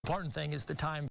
Important thing is the time.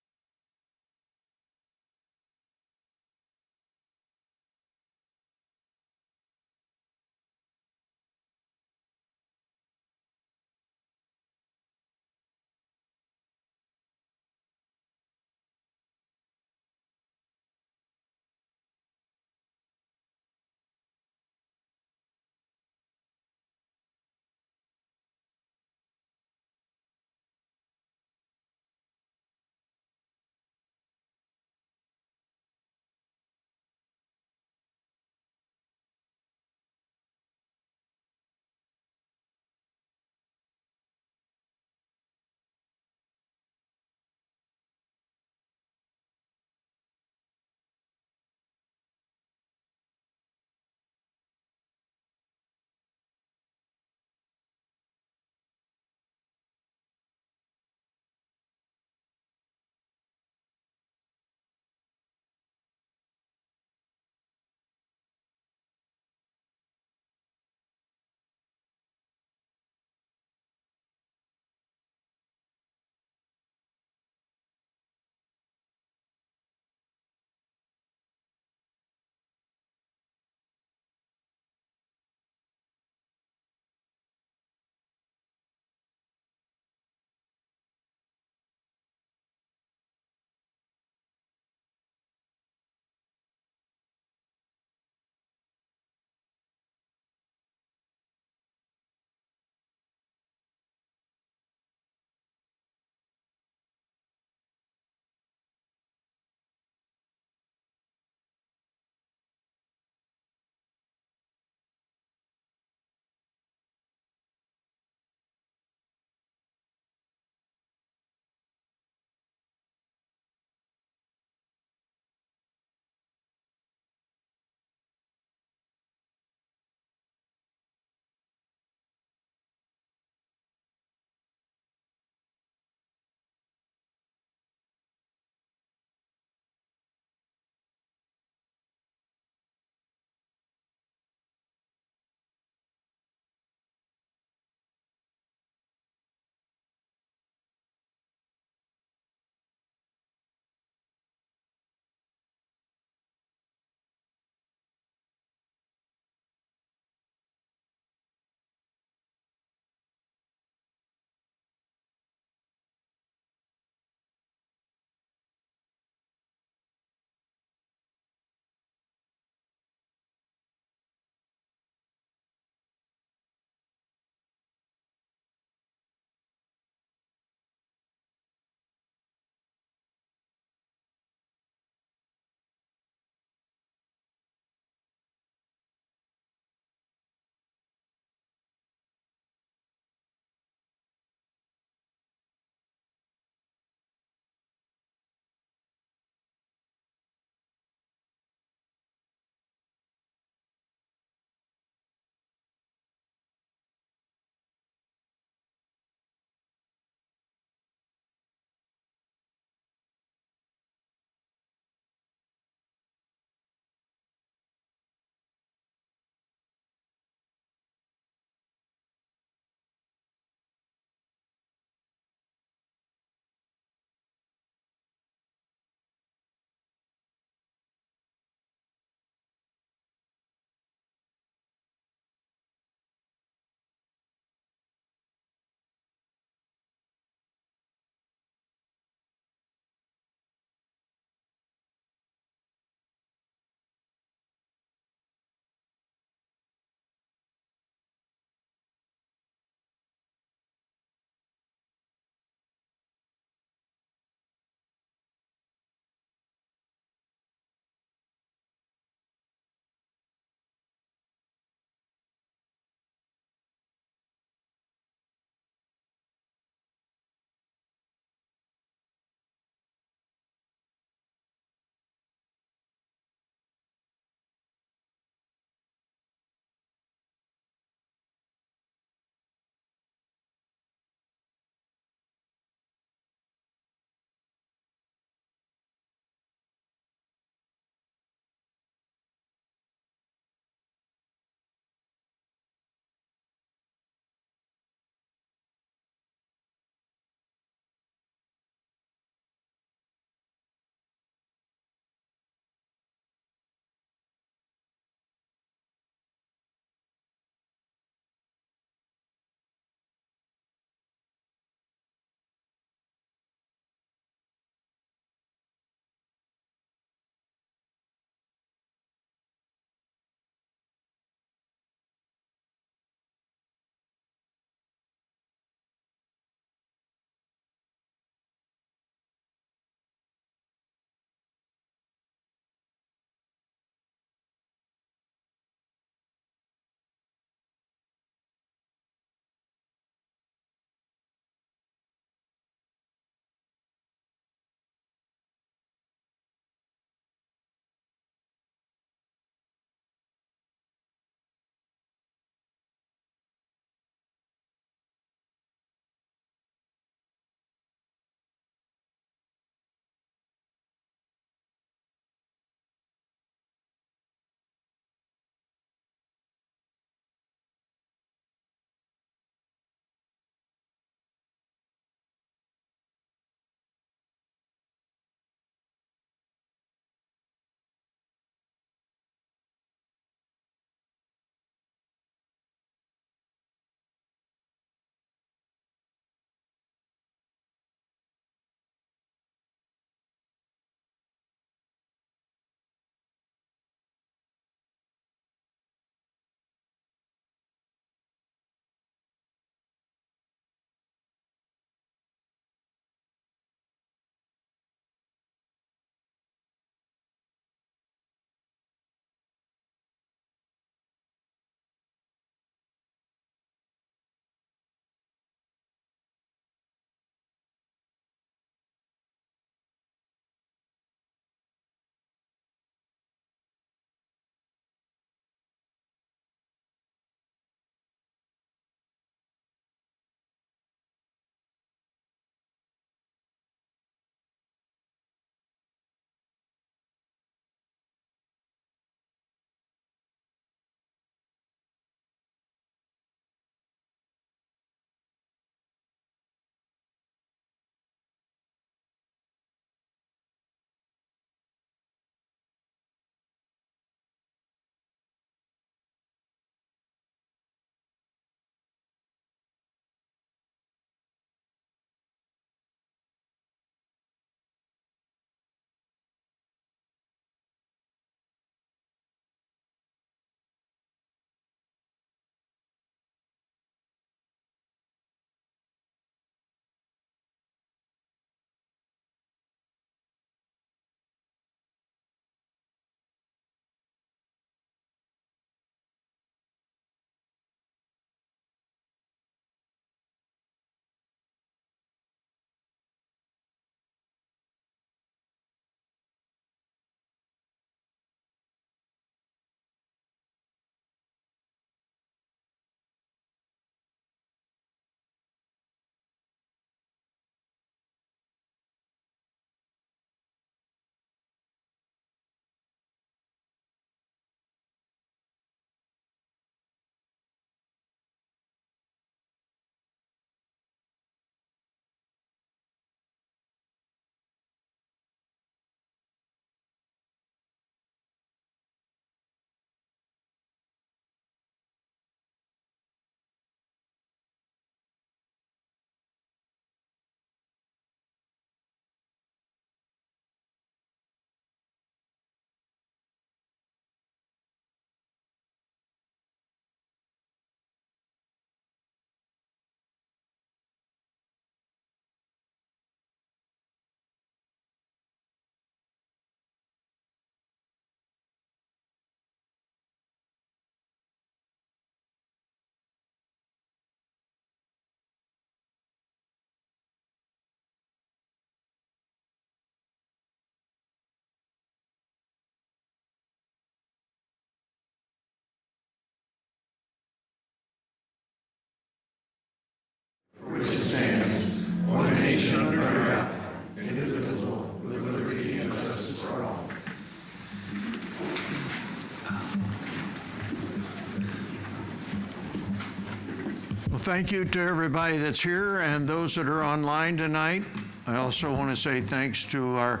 thank you to everybody that's here and those that are online tonight. I also want to say thanks to our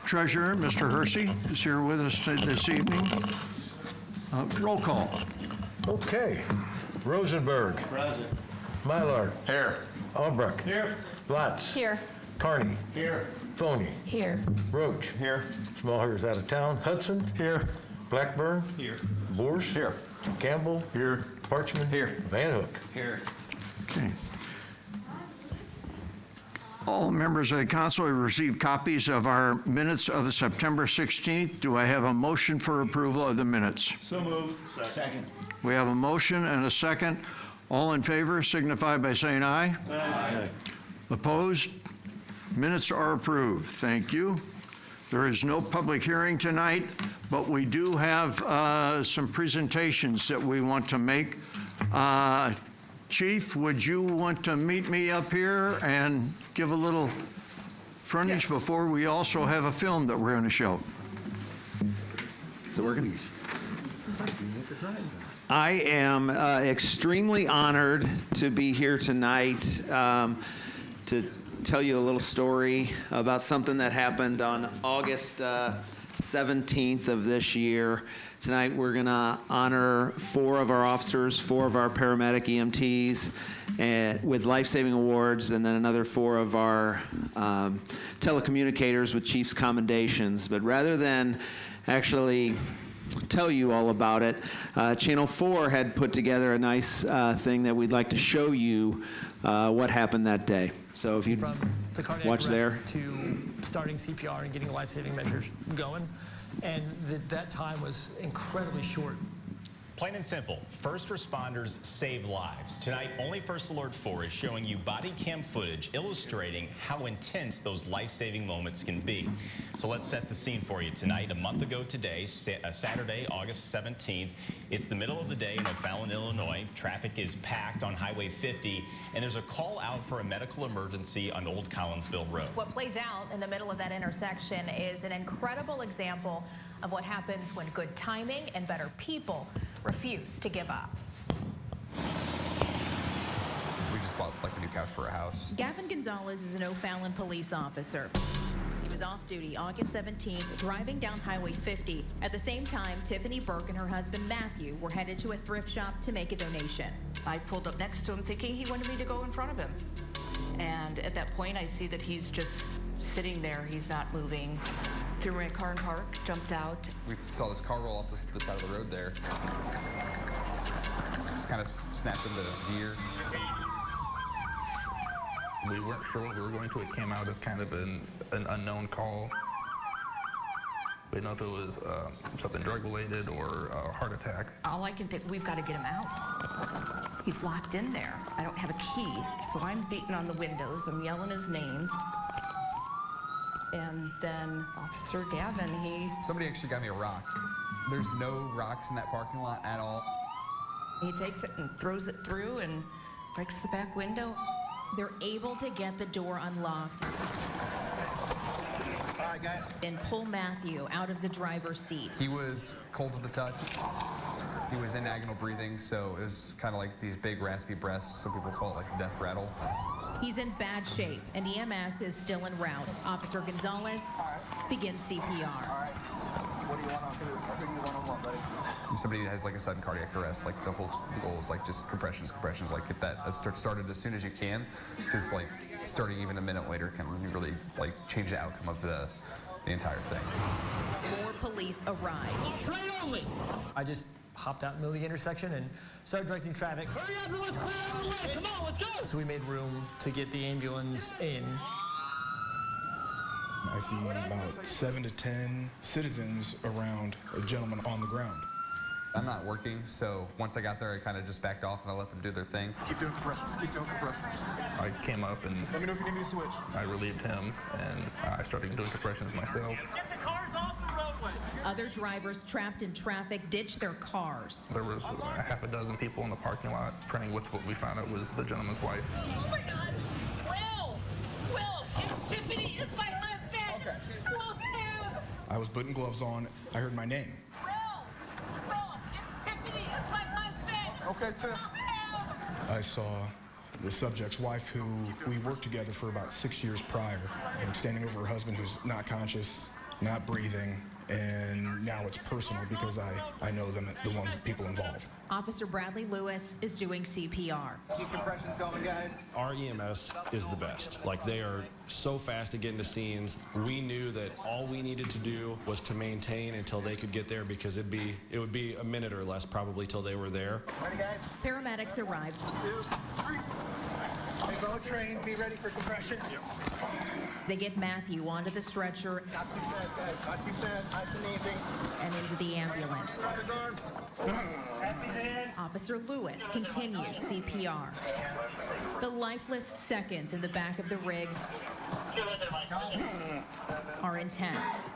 treasurer, Mr. Hersey, who's here with us this evening. Roll call. Okay. Rosenberg. Present. Mylard. Here. Albrecht. Here. Blatz. Here. Carney. Here. Phony. Here. Roach. Here. Smallhair's out of town. Hudson. Here. Blackburn. Here. Boers. Here. Campbell. Here. Parchman. Here. Van Hook. Here. Okay. All members of the council have received copies of our minutes of the September 16th. Do I have a motion for approval of the minutes? So moved. Second. We have a motion and a second. All in favor signify by saying aye. Aye. Opposed? Minutes are approved. Thank you. There is no public hearing tonight, but we do have some presentations that we want to make. Chief, would you want to meet me up here and give a little frontage before we also have a film that we're going to show? Is it working? I am extremely honored to be here tonight to tell you a little story about something that happened on August 17th of this year. Tonight we're going to honor 4 of our officers, 4 of our paramedic EMTs with life-saving awards, and then another 4 of our telecommunicators with Chiefs commendations. But rather than actually tell you all about it, Channel 4 had put together a nice thing that we'd like to show you what happened that day. So if you'd from the cardiac watch there. arrest to starting CPR and getting life-saving measures going, and that time was incredibly short. Plain and simple, first responders save lives. Tonight, Only First Alert 4 is showing you body cam footage illustrating how intense those life-saving moments can be. So let's set the scene for you tonight. A month ago today, Saturday, August 17th, it's the middle of the day in O'Fallon, Illinois. Traffic is packed on Highway 50, and there's a call out for a medical emergency on Old Collinsville Road. What plays out in the middle of that intersection is an incredible example of what happens when good timing and better people refuse to give up. We just bought like a new couch for a house. Gavin Gonzalez is an O'Fallon police officer. He was off duty August 17th, driving down Highway 50. At the same time, Tiffany Burke and her husband Matthew were headed to a thrift shop to make a donation. I pulled up next to him thinking he wanted me to go in front of him. And at that point, I see that he's just sitting there. He's not moving. Threw my car in park, jumped out. We saw this car roll off the side of the road there. Just kind of snapped into gear. We weren't sure what we were going to. It came out as kind of an unknown call. We didn't know if it was something drug-related or a heart attack. All I can think, we've got to get him out. He's locked in there. I don't have a key, so I'm beating on the windows. I'm yelling his name. And then Officer Gavin, Somebody actually got me a rock. There's no rocks in that parking lot at all. he takes it and throws it through and breaks the back window. They're able to get the door unlocked. All right, guys. And pull Matthew out of the driver's seat. He was cold to the touch. He was in agonal breathing, so it was kind of like these big raspy breaths. Some people call it like a death rattle. He's in bad shape, and EMS is still en route. Officer Gonzalez begins CPR. All right. What do you want to do? Who do you want to want, buddy? Somebody that has like a sudden cardiac arrest, like the whole goal is like just compressions, like get that started as soon as you can, because like starting even a minute later can really like change the outcome of the entire thing. More police arrive. Straight only! I just hopped out in the middle of the intersection and started directing traffic. Hurry up, let's clear out the way. Come on, let's go! So we made room to get the ambulance in. I see about 7 to 10 citizens around a gentleman on the ground. I'm not working, so once I got there, I kind of just backed off and I let them do their thing. Keep doing compressions. Keep doing compressions. I came up and Let me know if you need me to switch. I relieved him, and I started doing compressions myself. Get the cars off the roadway! Other drivers trapped in traffic ditched their cars. There was a half a dozen people in the parking lot praying with what we found out was the gentleman's wife. Oh my God! Will, it's Tiffany. It's my husband. Okay. Look him. I was putting gloves on. I heard my name. Will, it's Tiffany. It's my husband. Okay, Tiff. I saw the subject's wife, who we worked together for about 6 years prior, and standing over her husband who's not conscious, not breathing, and now it's personal because I know them, the ones, people involved. Officer Bradley Lewis is doing CPR. Keep compressions going, guys. Our EMS is the best. Like, they are so fast at getting to scenes. We knew that all we needed to do was to maintain until they could get there, because it would be a minute or less probably till they were there. Ready, guys? Paramedics arrived. 2, 3. Hey, go train. Be ready for compressions. They get Matthew onto the stretcher Not too fast, guys. Not too fast. Nice and easy. and into the ambulance. Officer Lewis continues CPR. The lifeless seconds in the back of the rig are intense.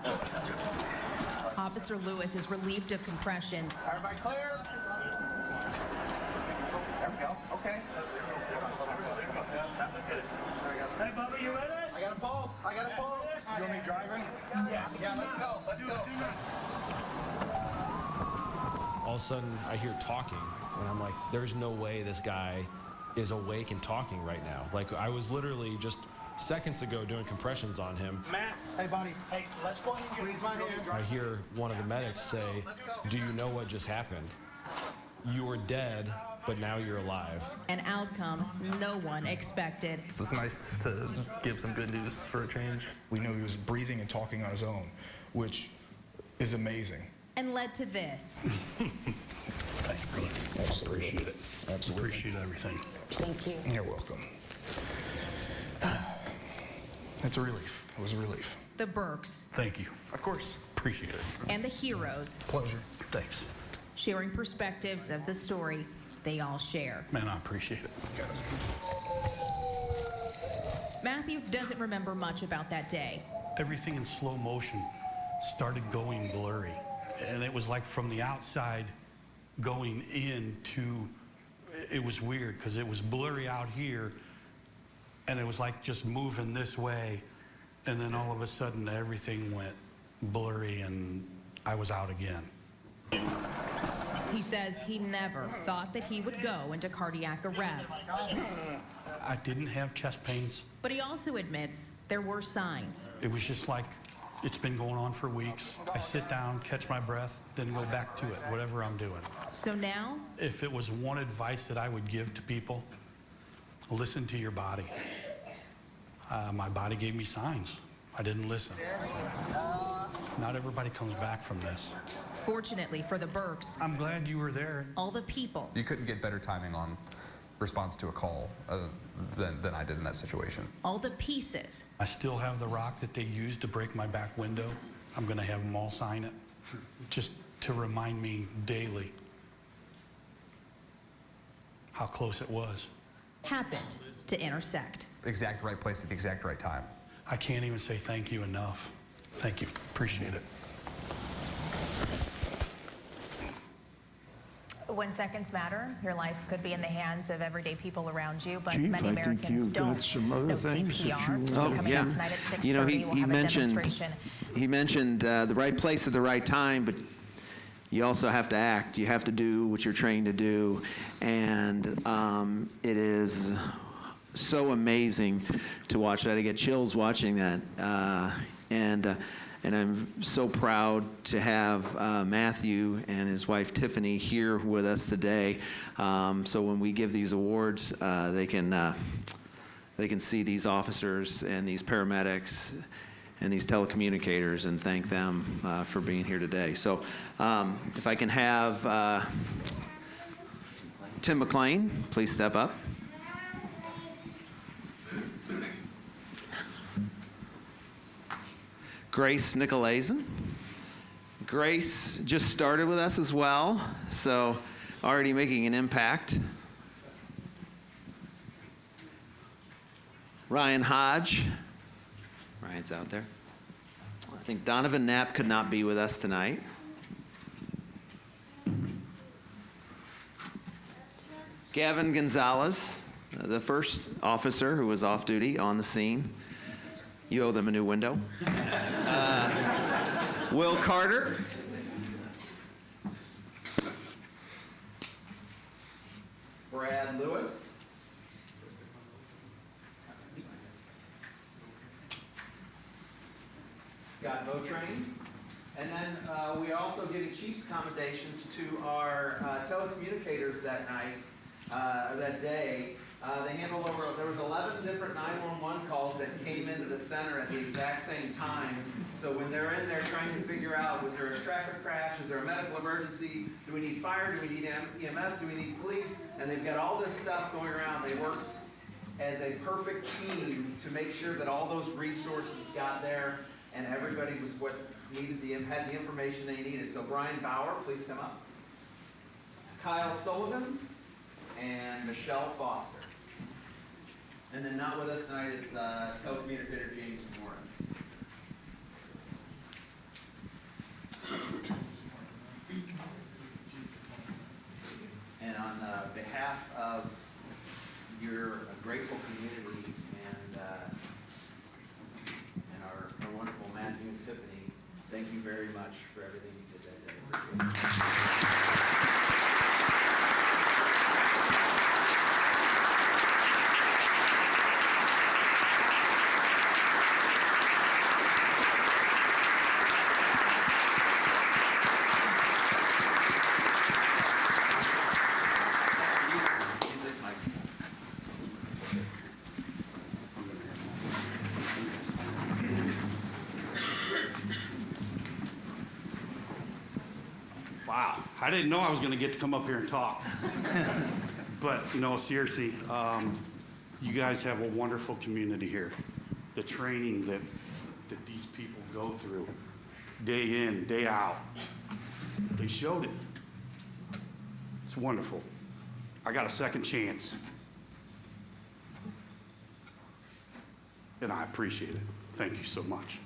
Officer Lewis is relieved of compressions. Everybody clear? There we go. Okay. Hey, Bubba, you with us? I got a pulse. I got a pulse. You want me driving? Yeah, let's go. Let's go. All of a sudden, I hear talking, and I'm like, there's no way this guy is awake and talking right now. Like, I was literally just seconds ago doing compressions on him. Matt. Hey, buddy. Hey, let's go ahead and squeeze my hand. I hear one of the medics say, do you know what just happened? You were dead, but now you're alive. An outcome no one expected. It's nice to give some good news for a change. We knew he was breathing and talking on his own, which is amazing. And led to this. Thanks, brother. Absolutely. Appreciate it. Absolutely. Appreciate everything. Thank you. You're welcome. It's a relief. It was a relief. The Burks Thank you. Of course. Appreciate it. and the heroes Pleasure. Thanks. sharing perspectives of the story they all share. Man, I appreciate it. Matthew doesn't remember much about that day. Everything in slow motion started going blurry. And it was like from the outside going in to, it was weird because it was blurry out here and it was like just moving this way. And then all of a sudden everything went blurry and I was out again. He says he never thought that he would go into cardiac arrest. I didn't have chest pains. But he also admits there were signs. It was just like, it's been going on for weeks. I sit down, catch my breath, then go back to it, whatever I'm doing. So now, If it was one advice that I would give to people, listen to your body. My body gave me signs. I didn't listen. Not everybody comes back from this. fortunately for the Burks, I'm glad you were there. all the people You couldn't get better timing on response to a call than I did in that situation. all the pieces I still have the rock that they used to break my back window. I'm going to have them all sign it, just to remind me daily how close it was. happened to intersect. Exact right place at the exact right time. I can't even say thank you enough. Thank you. Appreciate it. When seconds matter, your life could be in the hands of everyday people around you, but Chief, many I think Americans you've don't got some other know things that you CPR. want So to- coming up tonight at 6:30, You know, we'll have a demonstration. he mentioned the right place at the right time, but you also have to act. You have to do what you're trained to do, and it is so amazing to watch that. I get chills watching that, and I'm so proud to have Matthew and his wife Tiffany here with us today. So when we give these awards, they can see these officers and these paramedics and these telecommunicators and thank them for being here today. So if I can have Tim McLean, please step up. Grace Nicolaisen. Grace just started with us as well, so already making an impact. Ryan Hodge. Ryan's out there. I think Donovan Knapp could not be with us tonight. Gavin Gonzalez, the first officer who was off duty on the scene. You owe them a new window. Will Carter. Brad Lewis. Scott Beautrain. And then we also giving Chiefs commendations to our telecommunicators that night, that day. They handled there was 11 different 911 calls that came into the center at the exact same time. So when they're in there trying to figure out, was there a traffic crash? Is there a medical emergency? Do we need fire? Do we need EMS? Do we need police? And they've got all this stuff going around. They work as a perfect team to make sure that all those resources got there and everybody was what had the information they needed. So Brian Bauer, please come up. Kyle Sullivan and Michelle Foster. And then not with us tonight is telecommunicator James Moore. And on behalf of your grateful community and our wonderful Matthew and Tiffany, thank you very much for everything you did that day. Wow, I didn't know I was going to get to come up here and talk. But no, seriously, you guys have a wonderful community here. The training that these people go through, day in, day out, they showed it. It's wonderful. I got a second chance. And I appreciate it. Thank you so much.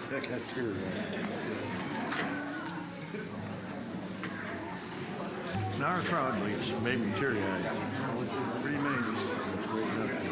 I got two. Now our crowd made me teary-eyed. Pretty amazing. It's great enough.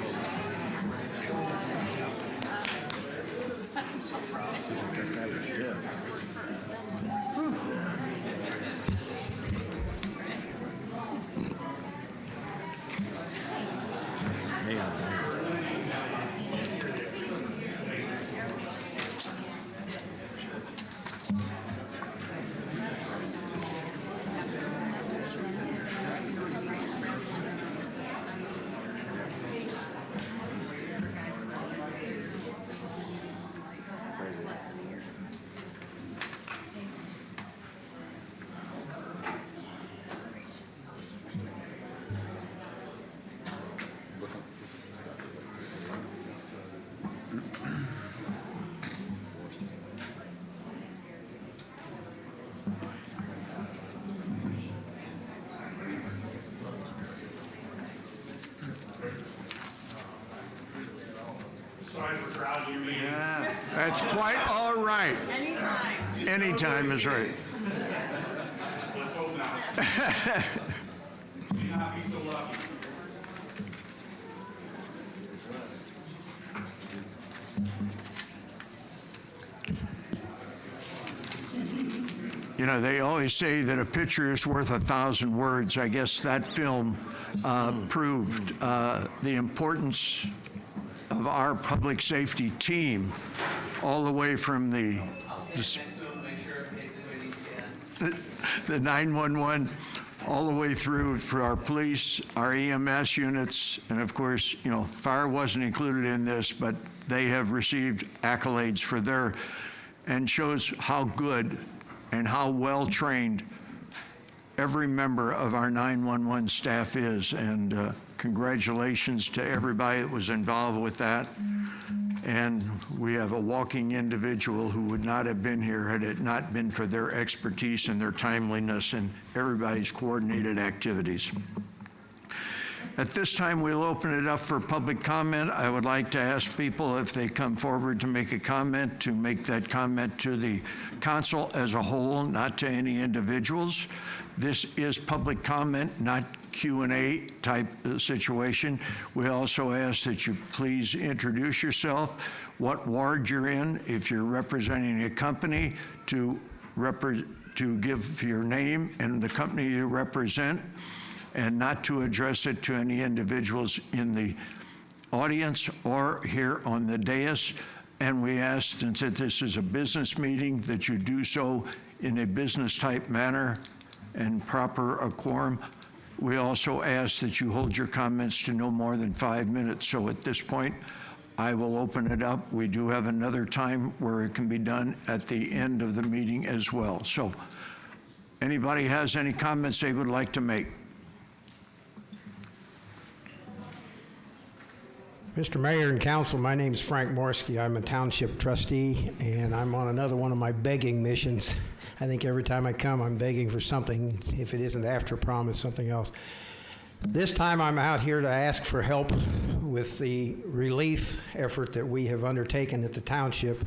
Sorry for crowding your meeting. That's quite all right. Anytime. Anytime is right. Let's hope not. May not be so lucky. You know, they always say that a picture is worth 1,000 words. I guess that film proved the importance of our public safety team, all the way from the 911, all the way through for our police, our EMS units, and of course, you know, fire wasn't included in this, but they have received accolades for their, and shows how good and how well trained every member of our 911 staff is. And congratulations to everybody that was involved with that. And we have a walking individual who would not have been here had it not been for their expertise and their timeliness and everybody's coordinated activities. At this time, we'll open it up for public comment. I would like to ask people, if they come forward to make a comment, to make that comment to the council as a whole, not to any individuals. This is public comment, not Q&A type situation. We also ask that you please introduce yourself, what ward you're in, if you're representing a company, to give your name and the company you represent, and not to address it to any individuals in the audience or here on the dais. And we ask, since this is a business meeting, that you do so in a business-type manner and proper quorum. We also ask that you hold your comments to no more than 5 minutes. So at this point, I will open it up. We do have another time where it can be done at the end of the meeting as well. So anybody has any comments they would like to make? Mr. Mayor and Council, my name is Frank Morski. I'm a township trustee, and I'm on another one of my begging missions. I think every time I come, I'm begging for something. If it isn't after prom, it's something else. This time, I'm out here to ask for help with the relief effort that we have undertaken at the township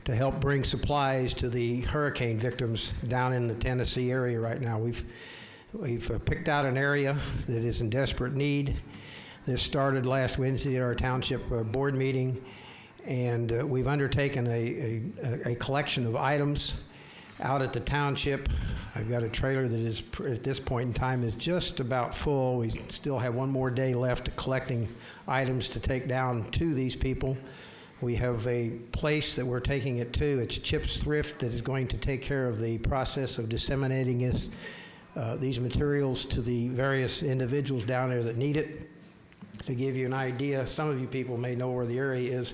to help bring supplies to the hurricane victims down in the Tennessee area right now. We've picked out an area that is in desperate need. This started last Wednesday at our township board meeting, and we've undertaken a collection of items out at the township. I've got a trailer that is, at this point in time, is just about full. We still have one more day left of collecting items to take down to these people. We have a place that we're taking it to. It's Chips Thrift that is going to take care of the process of disseminating these materials to the various individuals down there that need it. To give you an idea, some of you people may know where the area is.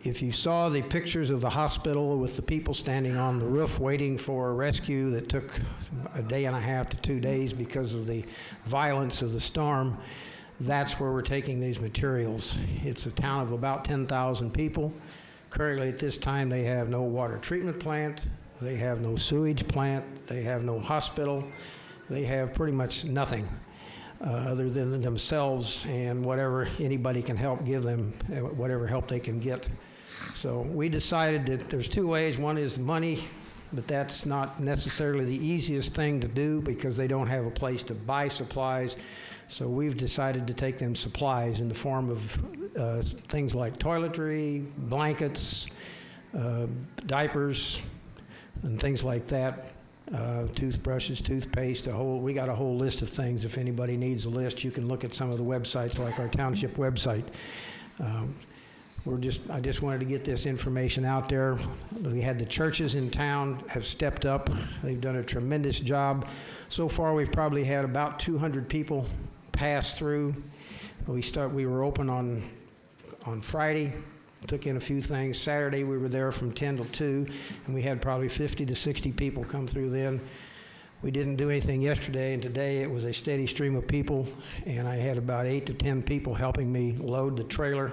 If you saw the pictures of the hospital with the people standing on the roof waiting for a rescue that took a day and a half to 2 days because of the violence of the storm, that's where we're taking these materials. It's a town of about 10,000 people. Currently at this time, they have no water treatment plant, they have no sewage plant, they have no hospital, they have pretty much nothing. Other than themselves and whatever anybody can help give them, whatever help they can get. So we decided that there's two ways. One is money, but that's not necessarily the easiest thing to do because they don't have a place to buy supplies. So we've decided to take them supplies in the form of things like toiletry, blankets, diapers, and things like that. Toothbrushes, toothpaste, we got a whole list of things. If anybody needs a list, you can look at some of the websites like our township website. I just wanted to get this information out there. We had the churches in town have stepped up. They've done a tremendous job. So far, we've probably had about 200 people pass through. We were open on Friday. Took in a few things. Saturday, we were there from 10 till 2, and we had probably 50 to 60 people come through then. We didn't do anything yesterday, and today it was a steady stream of people, and I had about 8 to 10 people helping me load the trailer.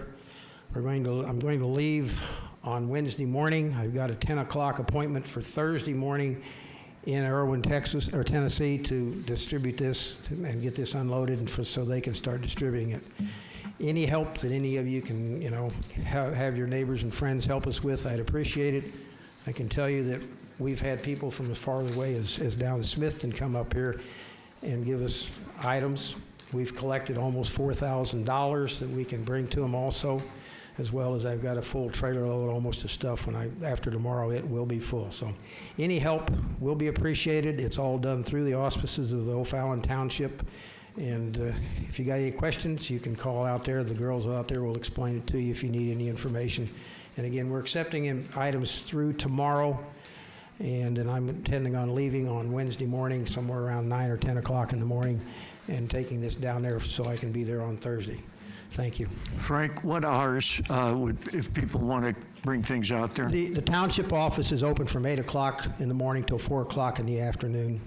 I'm going to leave on Wednesday morning. I've got a 10 o'clock appointment for Thursday morning in Irwin, Tennessee to distribute this and get this unloaded so they can start distributing it. any help that any of you can, have your neighbors and friends help us with, I'd appreciate it. I can tell you that we've had people from as far away as down to Smithton come up here and give us items. We've collected almost $4,000 that we can bring to them also, as well as I've got a full trailer load almost of stuff. After tomorrow, it will be full. So any help will be appreciated. It's all done through the auspices of the O'Fallon Township. And if you got any questions, you can call out there. The girls out there will explain it to you if you need any information. And again, we're accepting items through tomorrow. And then I'm intending on leaving on Wednesday morning, somewhere around 9 or 10 o'clock in the morning, and taking this down there so I can be there on Thursday. Thank you. Frank, what hours if people want to bring things out there? The township office is open from 8 o'clock in the morning till 4 o'clock in the afternoon.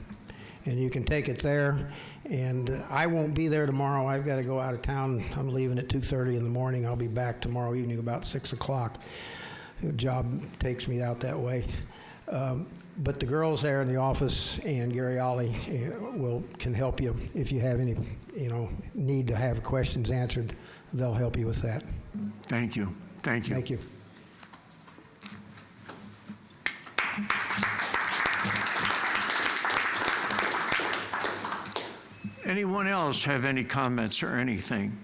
And you can take it there. And I won't be there tomorrow. I've got to go out of town. I'm leaving at 2:30 in the morning. I'll be back tomorrow evening about 6 o'clock. The job takes me out that way. But the girls there in the office and Gary Ollie can help you if you have any, need to have questions answered. They'll help you with that. Thank you. Thank you. Thank you. Anyone else have any comments or anything?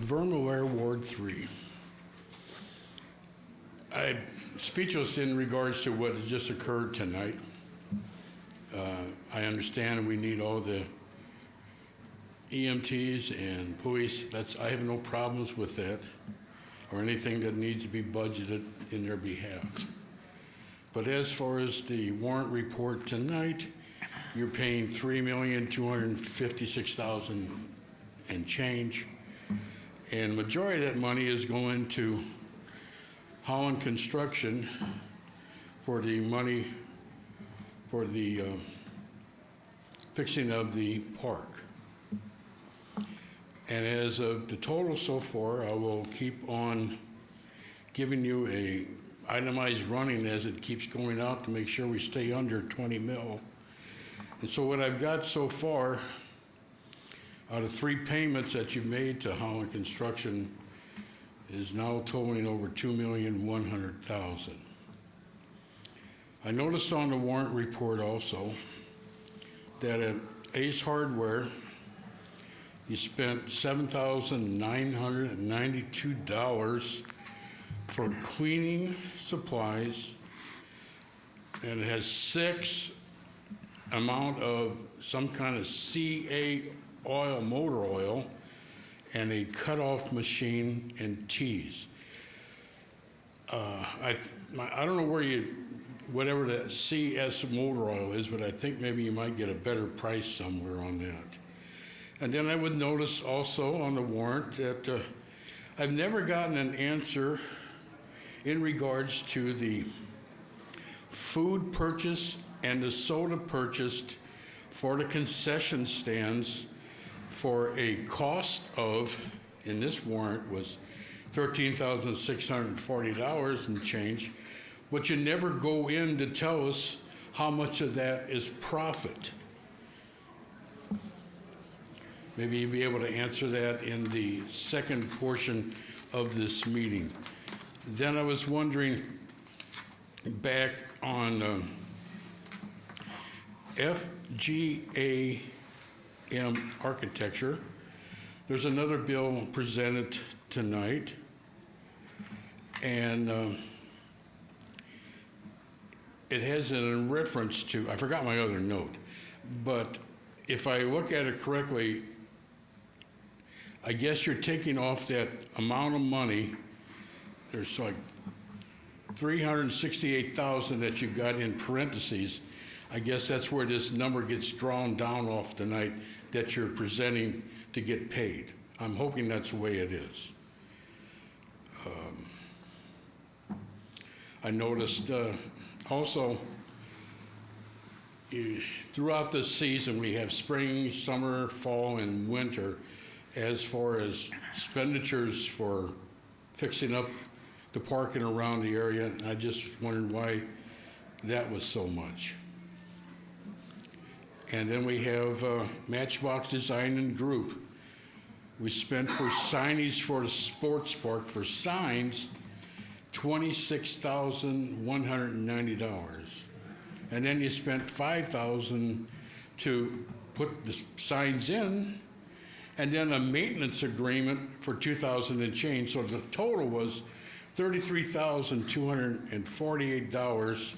Vermaware, Ward 3. I'm speechless in regards to what has just occurred tonight. I understand we need all the EMTs and police. I have no problems with that or anything that needs to be budgeted in their behalf. But as far as the warrant report tonight, you're paying $3,256,000 and change. And majority of that money is going to Holland Construction for the money for the fixing of the park. And as of the total so far, I will keep on giving you a itemized running as it keeps going out to make sure we stay under 20 mil. And so what I've got so far, out of 3 payments that you've made to Holland Construction, is now totaling over $2,100,000. I noticed on the warrant report also that at Ace Hardware, you spent $7,992 for cleaning supplies, and it has 6 amount of some kind of CA oil, motor oil, and a cutoff machine and tees. I don't know whatever the CS motor oil is, but I think maybe you might get a better price somewhere on that. And then I would notice also on the warrant that I've never gotten an answer in regards to the food purchase and the soda purchased for the concession stands for a cost of, in this warrant, was $13,640 and change, but you never go in to tell us how much of that is profit. Maybe you'll be able to answer that in the second portion of this meeting. Then I was wondering, back on FGAM architecture, there's another bill presented tonight, and it has in reference to, I forgot my other note, but if I look at it correctly, I guess you're taking off that amount of money. There's like $368,000 that you've got in parentheses. I guess that's where this number gets drawn down off tonight that you're presenting to get paid. I'm hoping that's the way it is. I noticed also throughout this season we have spring, summer, fall, and winter. as far as expenditures for fixing up the parking around the area. And I just wondered why that was so much. And then we have Matchbox Design and Group. We spent for signage for the sports park for signs, $26,190. And then you spent $5,000 to put the signs in, and then a maintenance agreement for $2,000 and change. So the total was $33,248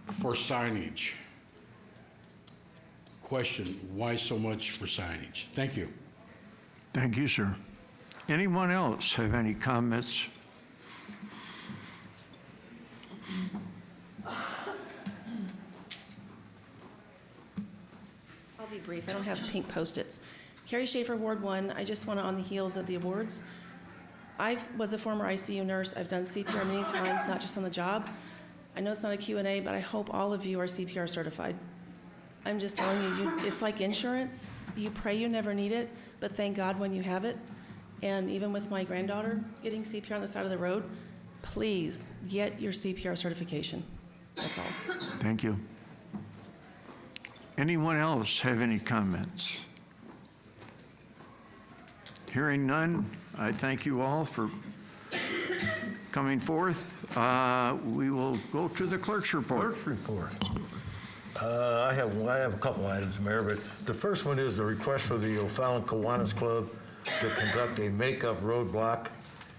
for signage. Question, why so much for signage? Thank you. Thank you, sir. Anyone else have any comments? I'll be brief. I don't have pink Post-its. Carrie Schaefer, Ward 1. I just want to, on the heels of the awards, I was a former ICU nurse. I've done CPR many times, not just on the job. I know it's not a Q&A, but I hope all of you are CPR certified. I'm just telling you, it's like insurance. You pray you never need it, but thank God when you have it. And even with my granddaughter getting CPR on the side of the road, please get your CPR certification. That's all. Thank you. Anyone else have any comments? Hearing none, I thank you all for coming forth. We will go to the clerk's report. Clerk's report. I have a couple items, Mayor, but the first one is the request for the O'Fallon Kiwanis Club to conduct a makeup roadblock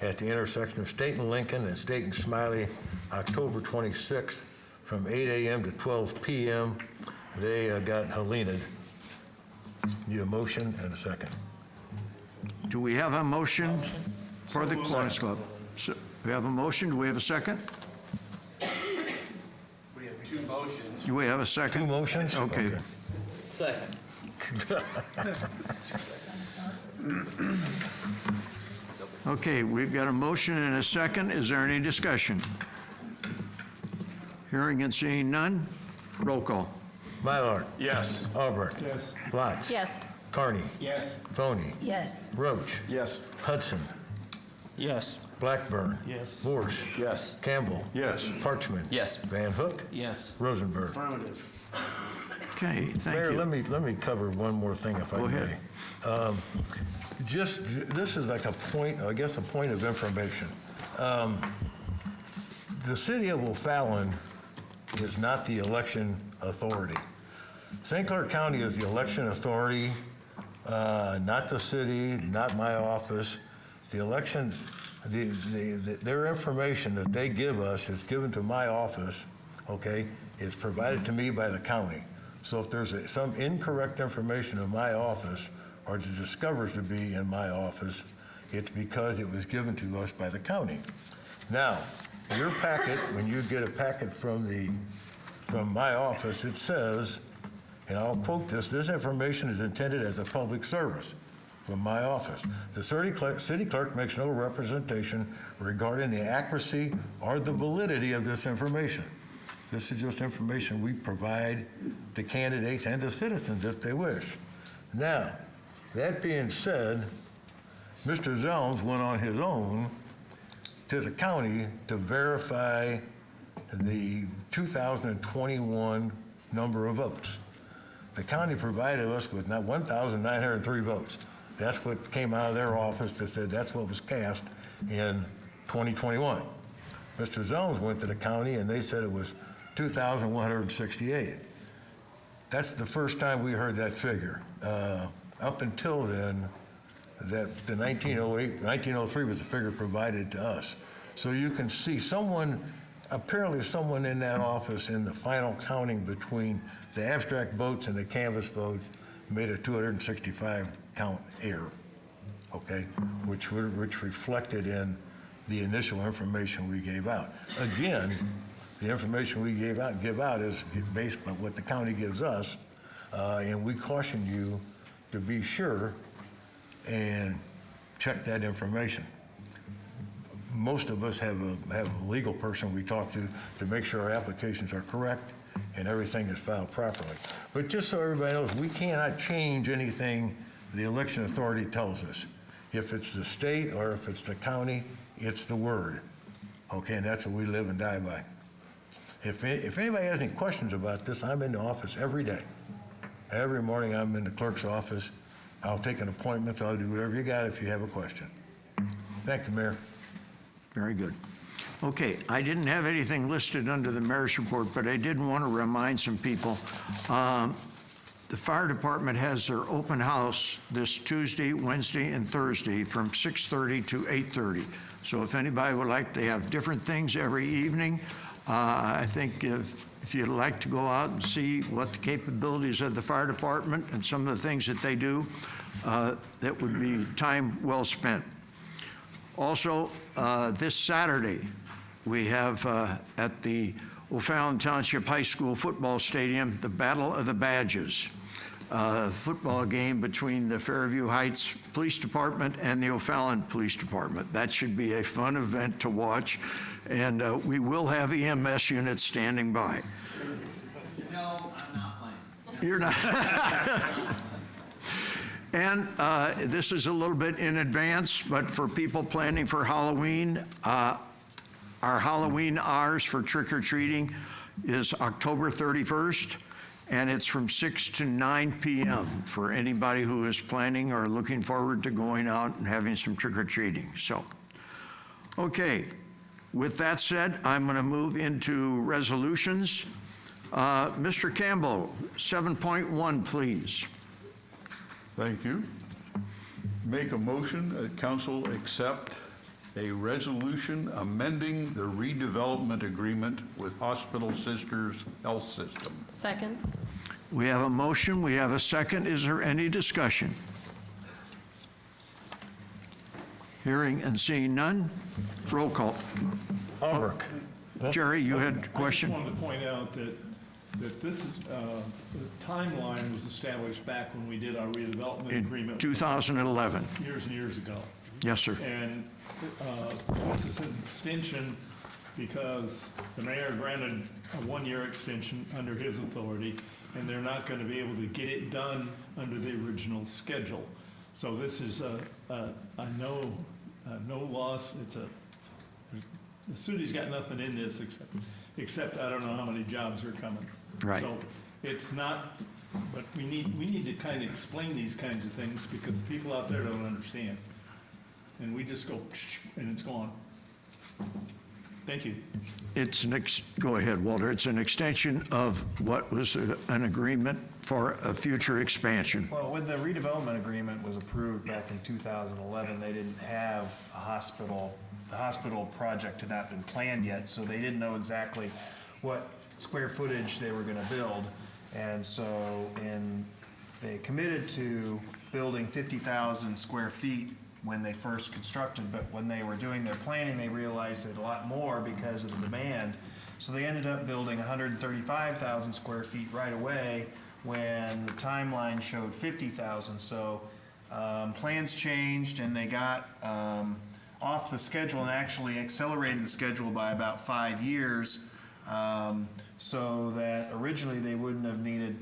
at the intersection of State and Lincoln and State and Smiley, October 26th, from 8 a.m. to 12 p.m. They got Helenaed. Need a motion and a second. Do we have a motion for the Kiwanis Club? So we have a motion. Do we have a second? We have two motions. Do we have a second? Two motions? Okay. Second. Okay, we've got a motion and a second. Is there any discussion? Hearing and seeing none, roll call. Mylard. Yes. Albrecht. Yes. Blatz. Yes. Carney. Yes. Phony. Yes. Roach. Yes. Hudson. Yes. Blackburn. Yes. Morse. Yes. Campbell. Yes. Parchman. Yes. Van Hook. Yes. Rosenberg. Affirmative. Okay, thank Mayor, you. let me cover one more thing if I Go may. ahead. This is like a point, I guess, a point of information. The city of O'Fallon is not the election authority. St. Clair County is the election authority, not the city, not my office. The election, their information that they give us is given to my office, okay? It's provided to me by the county. So if there's some incorrect information in my office, or it discovers to be in my office, it's because it was given to us by the county. Now, your packet, when you get a packet from my office, it says, and I'll quote this information is intended as a public service from my office. The city clerk makes no representation regarding the accuracy or the validity of this information. This is just information we provide to candidates and to citizens if they wish. Now, that being said, Mr. Zelms went on his own to the county to verify the 2021 number of votes. The county provided us with 1,903 votes. That's what came out of their office that said that's what was cast in 2021. Mr. Zelms went to the county and they said it was 2,168. That's the first time we heard that figure. Up until then, the 1903 was the figure provided to us. So you can see apparently someone in that office in the final counting between the abstract votes and the canvass votes made a 265 count error, okay, which reflected in the initial information we gave out. Again, the information we give out is based on what the county gives us, and we caution you to be sure and check that information. Most of us have a legal person we talk to make sure our applications are correct and everything is filed properly. But just so everybody knows, we cannot change anything the election authority tells us. If it's the state or if it's the county, it's the word. Okay, and that's what we live and die by. If anybody has any questions about this, I'm in the office every day. Every morning I'm in the clerk's office. I'll take an appointment. I'll do whatever you got if you have a question. Thank you, Mayor. Very good. Okay, I didn't have anything listed under the mayor's report, but I did want to remind some people. The fire department has their open house this Tuesday, Wednesday, and Thursday from 6:30 to 8:30. So if anybody would like, they have different things every evening. I think if you'd like to go out and see what the capabilities of the fire department and some of the things that they do, that would be time well spent. Also, this Saturday, we have at the O'Fallon Township High School football stadium, the Battle of the Badges, football game between the Fairview Heights Police Department and the O'Fallon Police Department. That should be a fun event to watch, and we will have EMS units standing by. No, I'm not playing. You're not. And this is a little bit in advance, but for people planning for Halloween, our Halloween hours for trick-or-treating is October 31st, and it's from 6 to 9 p.m. for anybody who is planning or looking forward to going out and having some trick-or-treating. So, okay, with that said, I'm going to move into resolutions. Mr. Campbell, 7.1, please. Thank you. Make a motion that council accept a resolution amending the redevelopment agreement with Hospital Sisters Health System. Second. We have a motion, we have a second. Is there any discussion? Hearing and seeing none, roll call. Albrecht. Jerry, you had a question? I just wanted to point out that this is, the timeline was established back when we did our redevelopment agreement. 2011. Years and years ago. Yes, sir. And this is an extension because the mayor granted a one-year extension under his authority, and they're not going to be able to get it done under the original schedule. So this is a no loss. It's the city's got nothing in this except I don't know how many jobs are coming. Right. So it's not, but we need to kind of explain these kinds of things because people out there don't understand. And we just go, and it's gone. Thank you. It's go ahead, Walter. It's an extension of what was an agreement for a future expansion. Well, when the redevelopment agreement was approved back in 2011, they didn't have a hospital. The hospital project had not been planned yet, so they didn't know exactly what square footage they were going to build. And so they committed to building 50,000 square feet when they first constructed, but when they were doing their planning, they realized it a lot more because of the demand. So they ended up building 135,000 square feet right away when the timeline showed 50,000. So plans changed and they got off the schedule and actually accelerated the schedule by about 5 years, so that originally they wouldn't have needed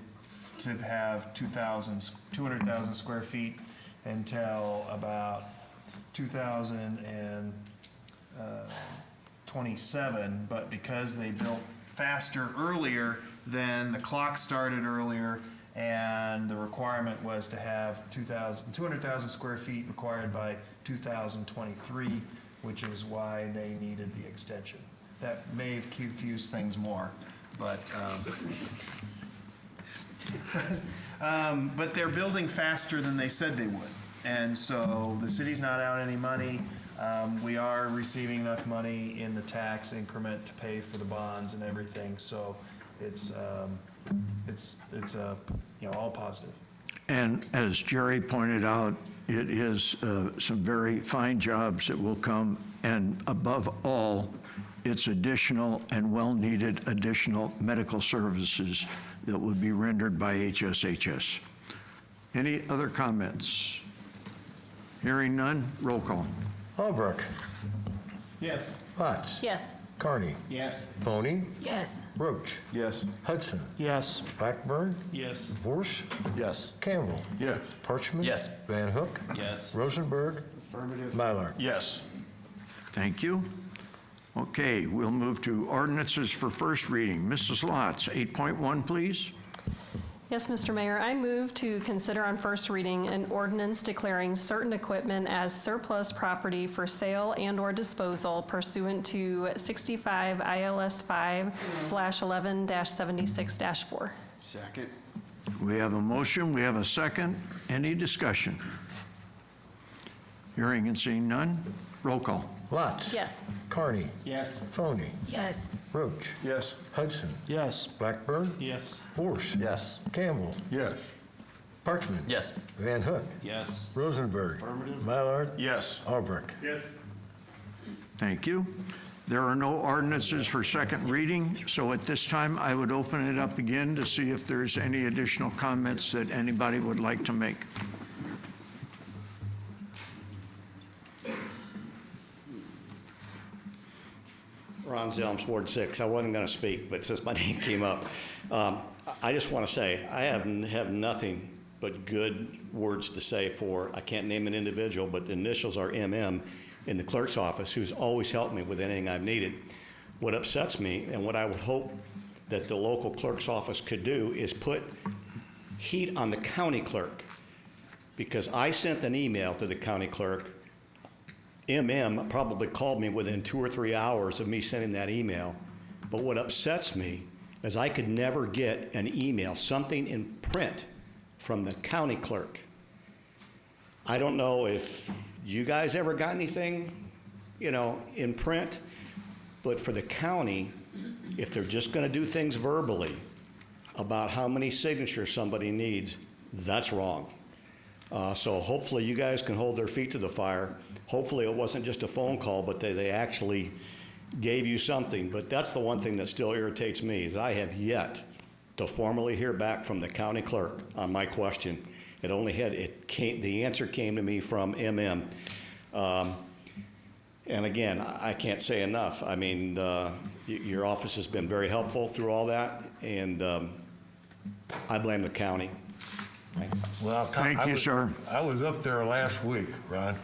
to have 200,000 square feet until about 2027, but because they built faster earlier, then the clock started earlier, and the requirement was to have 200,000 square feet required by 2023, which is why they needed the extension. That may have confused things more, but but they're building faster than they said they would. And so the city's not out any money. We are receiving enough money in the tax increment to pay for the bonds and everything. So it's all positive. And as Jerry pointed out, it is some very fine jobs that will come, and above all, it's additional and well-needed additional medical services that would be rendered by HSHS. Any other comments? Hearing none, roll call. Albrecht. Yes. Potts. Yes. Carney. Yes. Pony. Yes. Roach. Yes. Hudson. Yes. Blackburn. Yes. Vorse. Yes. Campbell. Yes. Parchman. Yes. Van Hook. Yes. Rosenberg. Affirmative. Mylar. Yes. Thank you. Okay, we'll move to ordinances for first reading. Mrs. Lotz, 8.1, please. Yes, Mr. Mayor, I move to consider on first reading an ordinance declaring certain equipment as surplus property for sale and/or disposal pursuant to 65 ILS 5/11-76-4. Second. We have a motion, we have a second. Any discussion? Hearing and seeing none. Roll call. Lotz. Yes. Carney. Yes. Pony. Yes. Roach. Yes. Hudson. Yes. Blackburn. Yes. Vorse. Yes. Campbell. Yes. Parchman. Yes. Van Hook. Yes. Rosenberg. Affirmative. Mallard. Yes. Albrecht. Yes. Thank you. There are no ordinances for second reading, so at this time, I would open it up again to see if there's any additional comments that anybody would like to make. Ron Zelms, Ward 6. I wasn't going to speak, but since my name came up, I just want to say I have nothing but good words to say for, I can't name an individual, but the initials are MM in the clerk's office, who's always helped me with anything I've needed. What upsets me, and what I would hope that the local clerk's office could do, is put heat on the county clerk, because I sent an email to the county clerk. MM probably called me within 2 or 3 hours of me sending that email. But what upsets me is I could never get an email, something in print from the county clerk. I don't know if you guys ever got anything, in print, but for the county, if they're just going to do things verbally about how many signatures somebody needs, that's wrong. So hopefully you guys can hold their feet to the fire. Hopefully it wasn't just a phone call, but they actually gave you something. But that's the one thing that still irritates me, is I have yet to formally hear back from the county clerk on my question. The answer came to me from MM. And again, I can't say enough. I mean, your office has been very helpful through all that, and I blame the county. Well, Thank you, sir. I was up there last week, Ron,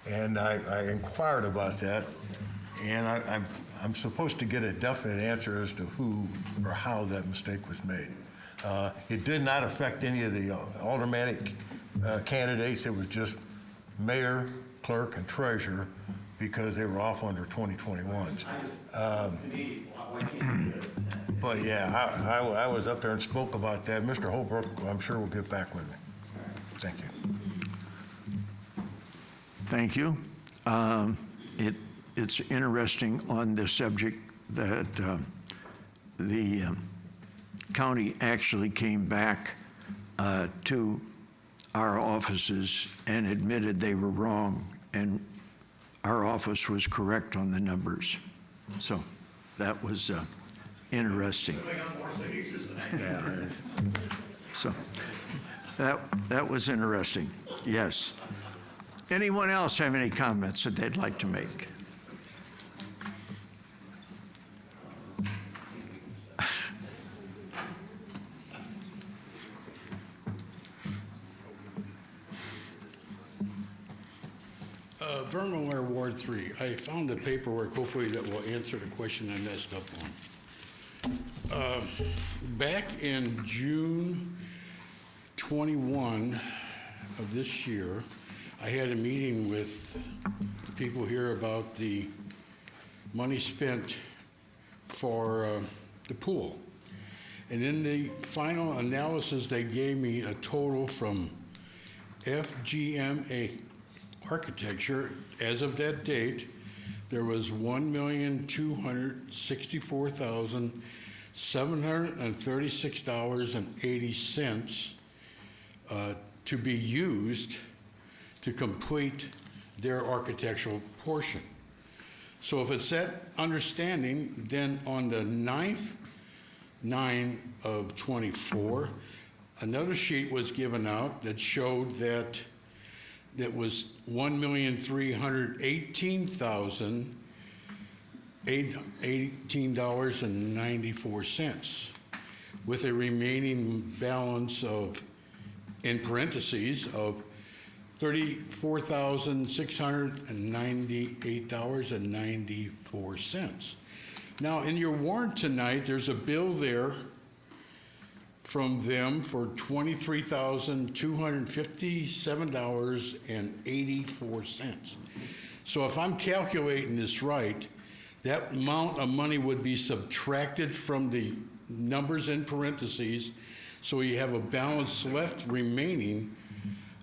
and I inquired about that, and I'm supposed to get a definite answer as to who or how that mistake was made. It did not affect any of the aldermanic candidates. It was just mayor, clerk, and treasurer, because they were off under 2021s. But yeah, I was up there and spoke about that. Mr. Holbrook, I'm sure will get back with me. Thank you. Thank you. It's interesting on this subject that the county actually came back to our offices and admitted they were wrong, and our office was correct on the numbers. So that was interesting. So that was interesting. Yes. Anyone else have any comments that they'd like to make? Vernon Ware, Ward 3. I found the paperwork, hopefully, that will answer the question I messed up on. Back in June 21 of this year, I had a meeting with people here about the money spent for the pool. And in the final analysis, they gave me a total from FGMA Architecture. As of that date, there was $1,264,736.80 to be used to complete their architectural portion. So if it's that understanding, then on the 9/9 of 24, another sheet was given out that showed that was $1,318,000 $18.94, with a remaining balance of, in parentheses, of $34,698.94. Now, in your warrant tonight, there's a bill there from them for $23,257.84. So if I'm calculating this right, that amount of money would be subtracted from the numbers in parentheses, so you have a balance left remaining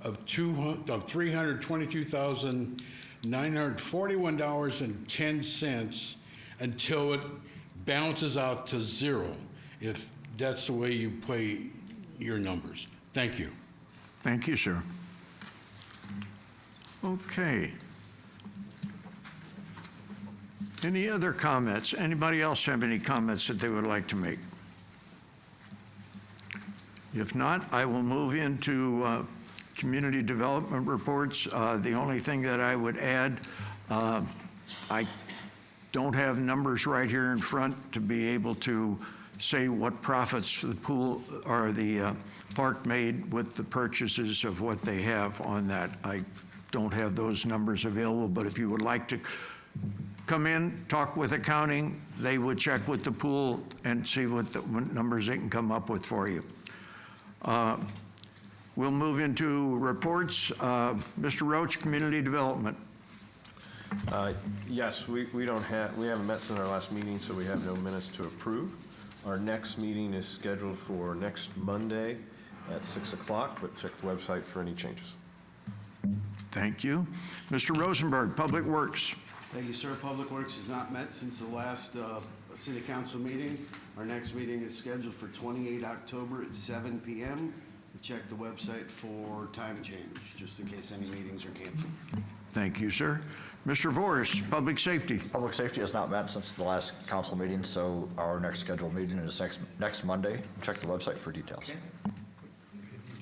of $322,941.10 until it balances out to zero, if that's the way you play your numbers. Thank you. Thank you, sir. Okay. Any other comments? Anybody else have any comments that they would like to make? If not, I will move into community development reports. The only thing that I would add, I don't have numbers right here in front to be able to say what profits the pool or the park made with the purchases of what they have on that. I don't have those numbers available, but if you would like to come in, talk with accounting, they would check with the pool and see what numbers they can come up with for you. We'll move into reports. Mr. Roach, Community Development. Yes, we haven't met since our last meeting, so we have no minutes to approve. Our next meeting is scheduled for next Monday at 6 o'clock, but check the website for any changes. Thank you. Mr. Rosenberg, Public Works. Thank you, sir. Public Works has not met since the last City Council meeting. Our next meeting is scheduled for 28 October at 7 p.m. Check the website for time change, just in case any meetings are canceled. Thank you, sir. Mr. Vorse, Public Safety. Public Safety has not met since the last council meeting, so our next scheduled meeting is next Monday. Check the website for details. Okay.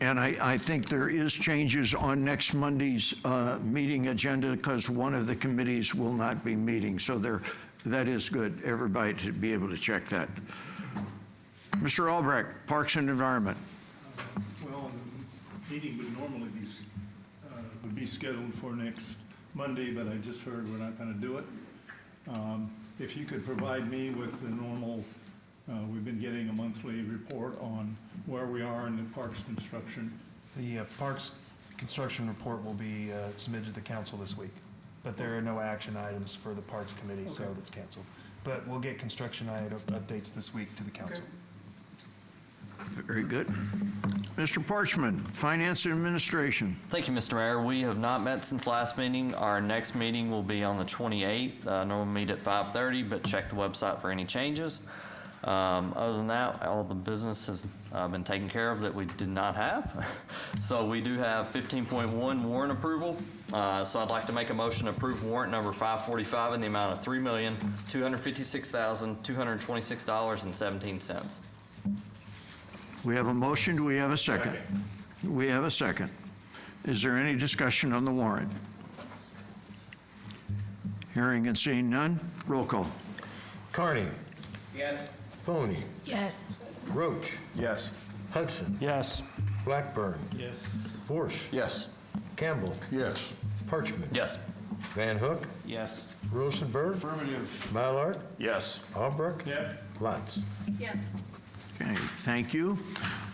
And I think there is changes on next Monday's meeting agenda because one of the committees will not be meeting. So that is good, everybody to be able to check that. Mr. Albrecht, Parks and Environment. Well, the meeting would normally be scheduled for next Monday, but I just heard we're not going to do it. If you could provide me with the normal, we've been getting a monthly report on where we are in the parks construction. The parks construction report will be submitted to the council this week, but there are no action items for the Parks Committee, so it's canceled. But we'll get construction item updates this week to the council. Very good. Mr. Parchman, Finance and Administration. Thank you, Mr. Mayor. We have not met since last meeting. Our next meeting will be on the 28th. Normally meet at 5:30, but check the website for any changes. Other than that, all the business has been taken care of that we did not have. So we do have 15.1 warrant approval. So I'd like to make a motion to approve warrant number 545 in the amount of $3,256,226.17. We have a motion. Do we have a second? We have a second. Is there any discussion on the warrant? Hearing and seeing none, roll call. Carney. Yes. Foney. Yes. Roach. Yes. Hudson. Yes. Blackburn. Yes. Vorse. Yes. Campbell. Yes. Parchman. Yes. Van Hook. Yes. Rosenberg. Affirmative. Mallard. Yes. Albrecht. Yep. Lutz. Yes. Okay, thank you.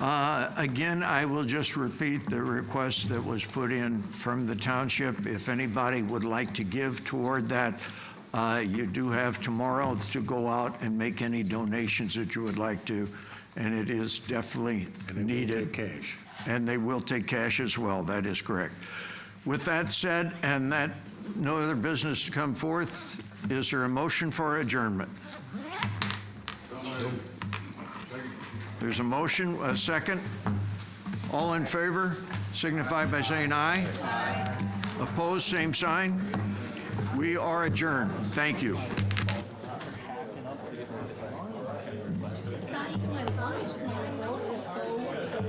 Again, I will just repeat the request that was put in from the township. If anybody would like to give toward that, you do have tomorrow to go out and make any donations that you would like to, and it is definitely needed. Cash. And they will take cash as well, that is correct. With that said, and that no other business to come forth, is there a motion for adjournment? There's a motion, a second. All in favor, signify by saying aye. Aye. Opposed, same sign. We are adjourned. Thank you. It's not even my fault, it's just my throat is so